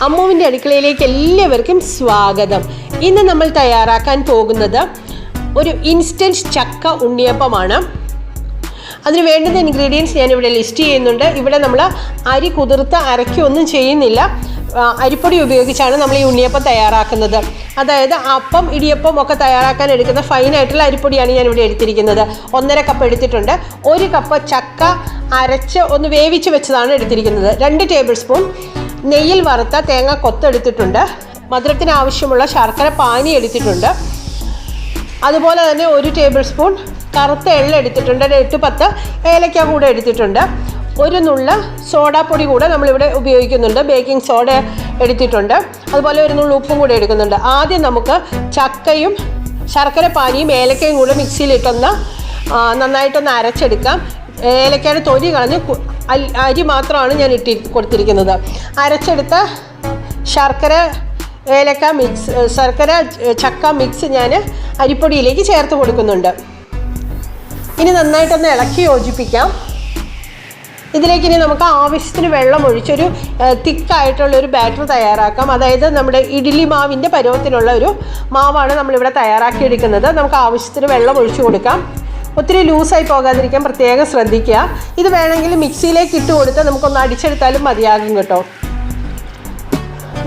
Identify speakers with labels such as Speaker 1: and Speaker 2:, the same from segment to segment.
Speaker 1: അമ്മുവിൻ്റെ അടുക്കളയിലേക്ക് എല്ലാവർക്കും സ്വാഗതം. ഇന്ന് നമ്മൾ തയ്യാറാക്കാൻ പോകുന്നത് ഒരു ഇൻസ്റ്റൻറ്റ് ചക്ക ഉണ്ണിയപ്പമാണ്. അതിന് വേണ്ടുന്ന ഇൻഗ്രീഡിയൻസ് ഞാനിവിടെ ലിസ്റ്റ് ചെയ്യുന്നുണ്ട്. ഇവിടെ നമ്മൾ അരി കുതിർത്ത് അരയ്ക്കൊന്നും ചെയ്യുന്നില്ല. അരിപ്പൊടി ഉപയോഗിച്ചാണ് നമ്മൾ ഈ ഉണ്ണിയപ്പം തയ്യാറാക്കുന്നത്. അതായത് അപ്പം, ഇടിയപ്പം ഒക്കെ തയ്യാറാക്കാൻ എടുക്കുന്ന ഫൈനായിട്ടുള്ള അരിപ്പൊടിയാണ് ഞാനിവിടെ എടുത്തിരിക്കുന്നത്. 1.5 കപ്പ് എടുത്തിട്ടുണ്ട്. 1 കപ്പ് ചക്ക അരച്ച് ഒന്ന് വേവിച്ച് വെച്ചതാണ് എടുത്തിരിക്കുന്നത്. 2 ടേബിൾ സ്പൂൺ നെയ്യിൽ വറുത്ത തേങ്ങ കൊത്ത് എടുത്തിട്ടുണ്ട്. മധുരത്തിന് ആവശ്യമുള്ള ശർക്കര പാനി എടുത്തിട്ടുണ്ട്. അതുപോലെ തന്നെ 1 ടേബിൾ സ്പൂൺ കറുത്ത എള്ള എടുത്തിട്ടുണ്ട്. 8-10 ഏലക്ക കൂടെ എടുത്തിട്ടുണ്ട്. 1 നുള്ള സോഡാപ്പൊടി കൂടെ നമ്മളിവിടെ ഉപയോഗിക്കുന്നുണ്ട്. ബേക്കിംഗ് സോഡ എടുത്തിട്ടുണ്ട്. അതുപോലെ 1 നുള്ള ഉപ്പും കൂടെ എടുക്കുന്നുണ്ട്. ആദ്യം നമുക്ക് ചക്കയും ശർക്കര പാനിയും ഏലക്കയും കൂടെ മിക്സിയിലിട്ടൊന്ന് നന്നായിട്ടൊന്ന് അരച്ചെടുക്കാം. ഏലക്കയുടെ തൊലി കളഞ്ഞ് അരി മാത്രമാണ് ഞാൻ കൊടുത്തിരിക്കുന്നത്. അരച്ചെടുത്ത ശർക്കര ഏലക്ക മിക്സ്, ശർക്കര ചക്ക മിക്സ് ഞാൻ അരിപ്പൊടിയിലേക്ക് ചേർത്ത് കൊടുക്കുന്നുണ്ട്. ഇനി നന്നായിട്ടൊന്ന് ഇളക്കി യോജിപ്പിക്കാം. ഇതിലേക്ക് ഇനി നമുക്ക് ആവശ്യത്തിന് വെള്ളം ഒഴിച്ചൊരു തിക്കായിട്ടുള്ളൊരു ബാറ്റർ തയ്യാറാക്കാം. അതായത് നമ്മുടെ ഇഡ്ഡലി മാവിൻ്റെ പരുവത്തിലുള്ള ഒരു മാവാണ് നമ്മളിവിടെ തയ്യാറാക്കിയെടുക്കുന്നത്. നമുക്ക് ആവശ്യത്തിന് വെള്ളം ഒഴിച്ചു കൊടുക്കാം. ഒത്തിരി ലൂസായി പോകാതിരിക്കാൻ പ്രത്യേകം ശ്രദ്ധിക്കുക. ഇത് വേണമെങ്കിൽ മിക്സിയിലേക്ക് ഇട്ട് കൊടുത്ത് നമുക്കൊന്ന് അടിച്ചെടുത്താലും മതിയാകും കേട്ടോ.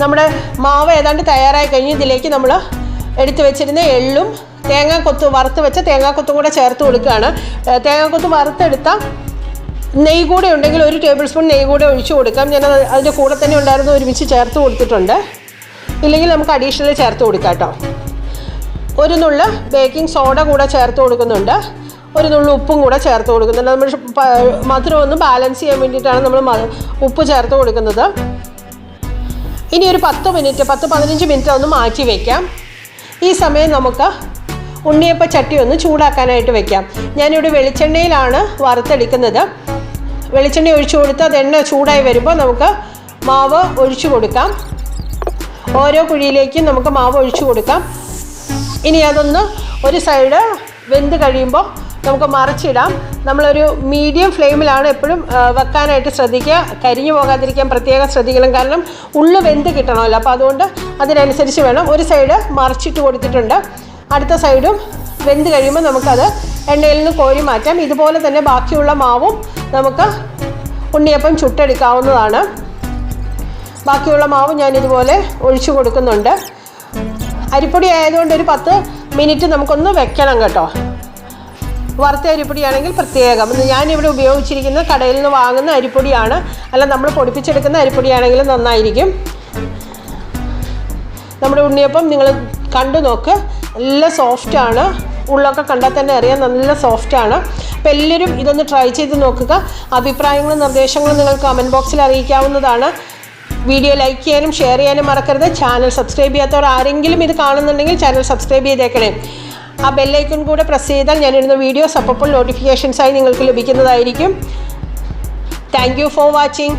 Speaker 1: നമ്മുടെ മാവ് ഏതാണ്ട് തയ്യാറായി കഴിഞ്ഞ് ഇതിലേക്ക് നമ്മൾ എടുത്തു വെച്ചിരുന്ന എള്ളും തേങ്ങാക്കൊത്ത് വറുത്ത് വെച്ച തേങ്ങാക്കൊത്തും കൂടെ ചേർത്ത് കൊടുക്കുകയാണ്. തേങ്ങാക്കൊത്ത് വറുത്തെടുത്ത നെയ്യ് കൂടെ ഉണ്ടെങ്കിൽ 1 ടേബിൾ സ്പൂൺ നെയ്യ് കൂടെ ഒഴിച്ചു കൊടുക്കാം. ഞാൻ അതിൻ്റെ കൂടെ തന്നെ ഉണ്ടായിരുന്ന ഒരുമിച്ച് ചേർത്ത് കൊടുത്തിട്ടുണ്ട്. ഇല്ലെങ്കിൽ നമുക്ക് അഡീഷണൽ ചേർത്ത് കൊടുക്കാം കേട്ടോ. 1 നുള്ള ബേക്കിംഗ് സോഡ കൂടെ ചേർത്ത് കൊടുക്കുന്നുണ്ട്. 1 നുള്ള ഉപ്പും കൂടെ ചേർത്ത് കൊടുക്കുന്നുണ്ട്. നമ്മൾ മധുരം ഒന്ന് ബാലൻസ് ചെയ്യാൻ വേണ്ടിയിട്ടാണ് നമ്മൾ ഉപ്പ് ചേർത്ത് കൊടുക്കുന്നത്. ഇനി ഒരു 10-15 മിനിറ്റ് ഒന്ന് മാറ്റി വയ്ക്കാം. ഈ സമയം നമുക്ക് ഉണ്ണിയപ്പ ചട്ടി ഒന്ന് ചൂടാക്കാനായിട്ട് വെക്കാം. ഞാനിവിടെ വെളിച്ചെണ്ണയിലാണ് വറുത്തെടുക്കുന്നത്. വെളിച്ചെണ്ണ ഒഴിച്ചു കൊടുത്ത് അത് എണ്ണ ചൂടായി വരുമ്പോൾ നമുക്ക് മാവ് ഒഴിച്ചു കൊടുക്കാം. ഓരോ കുഴിയിലേക്കും നമുക്ക് മാവ് ഒഴിച്ചു കൊടുക്കാം. ഇനി അതൊന്ന് ഒരു സൈഡ് വെന്ത് കഴിയുമ്പോൾ നമുക്ക് മറിച്ചിടാം. നമ്മളൊരു മീഡിയം ഫ്ലെയിമിലാണ് എപ്പോഴും വെക്കാനായിട്ട് ശ്രദ്ധിക്കുക. കരിഞ്ഞു പോകാതിരിക്കാൻ പ്രത്യേകം ശ്രദ്ധിക്കണം. കാരണം ഉള്ളു വെന്ത് കിട്ടണമല്ലോ. അപ്പോൾ അതുകൊണ്ട് അതിനനുസരിച്ച് വേണം. ഒരു സൈഡ് മറിച്ചിട്ട് കൊടുത്തിട്ടുണ്ട്. അടുത്ത സൈഡും വെന്ത് കഴിയുമ്പോൾ നമുക്കത് എണ്ണയിൽ നിന്ന് കോരി മാറ്റാം. ഇതുപോലെ തന്നെ ബാക്കിയുള്ള മാവും നമുക്ക് ഉണ്ണിയപ്പം ചുട്ടെടുക്കാവുന്നതാണ്. ബാക്കിയുള്ള മാവ് ഞാനിതുപോലെ ഒഴിച്ചു കൊടുക്കുന്നുണ്ട്. അരിപ്പൊടി ആയതുകൊണ്ട് ഒരു 10 മിനിറ്റ് നമുക്കൊന്ന് വെക്കണം കേട്ടോ. വറുത്ത അരിപ്പൊടിയാണെങ്കിൽ പ്രത്യേകം. ഞാനിവിടെ ഉപയോഗിച്ചിരിക്കുന്നത് കടയിൽ നിന്ന് വാങ്ങുന്ന അരിപ്പൊടിയാണ്. അല്ല, നമ്മൾ പൊടിപ്പിച്ചെടുക്കുന്ന അരിപ്പൊടിയാണെങ്കിലും നന്നായിരിക്കും. നമ്മുടെ ഉണ്ണിയപ്പം നിങ്ങൾ കണ്ടു നോക്ക്. നല്ല സോഫ്റ്റാണ്. ഉള്ളൊക്കെ കണ്ടാൽ തന്നെ അറിയാം, നല്ല സോഫ്റ്റാണ്. അപ്പോൾ എല്ലാവരും ഇതൊന്ന് ട്രൈ ചെയ്ത് നോക്കുക. അഭിപ്രായങ്ങളും നിർദ്ദേശങ്ങളും നിങ്ങൾ കമൻറ്റ് ബോക്സിൽ അറിയിക്കാവുന്നതാണ്. വീഡിയോ ലൈക്ക് ചെയ്യാനും ഷെയർ ചെയ്യാനും മറക്കരുത്. ചാനൽ സബ്സ്ക്രൈബ് ചെയ്യാത്തവർ ആരെങ്കിലും ഇത് കാണുന്നുണ്ടെങ്കിൽ ചാനൽ സബ്സ്ക്രൈബ് ചെയ്തേക്കണേ. ആ ബെല്ലൈക്കൺ കൂടെ പ്രസ് ചെയ്താൽ ഞാനിടുന്ന വീഡിയോസ് അപ്പോൾ നോട്ടിഫിക്കേഷൻസായി നിങ്ങൾക്ക് ലഭിക്കുന്നതായിരിക്കും. Thank you for watching.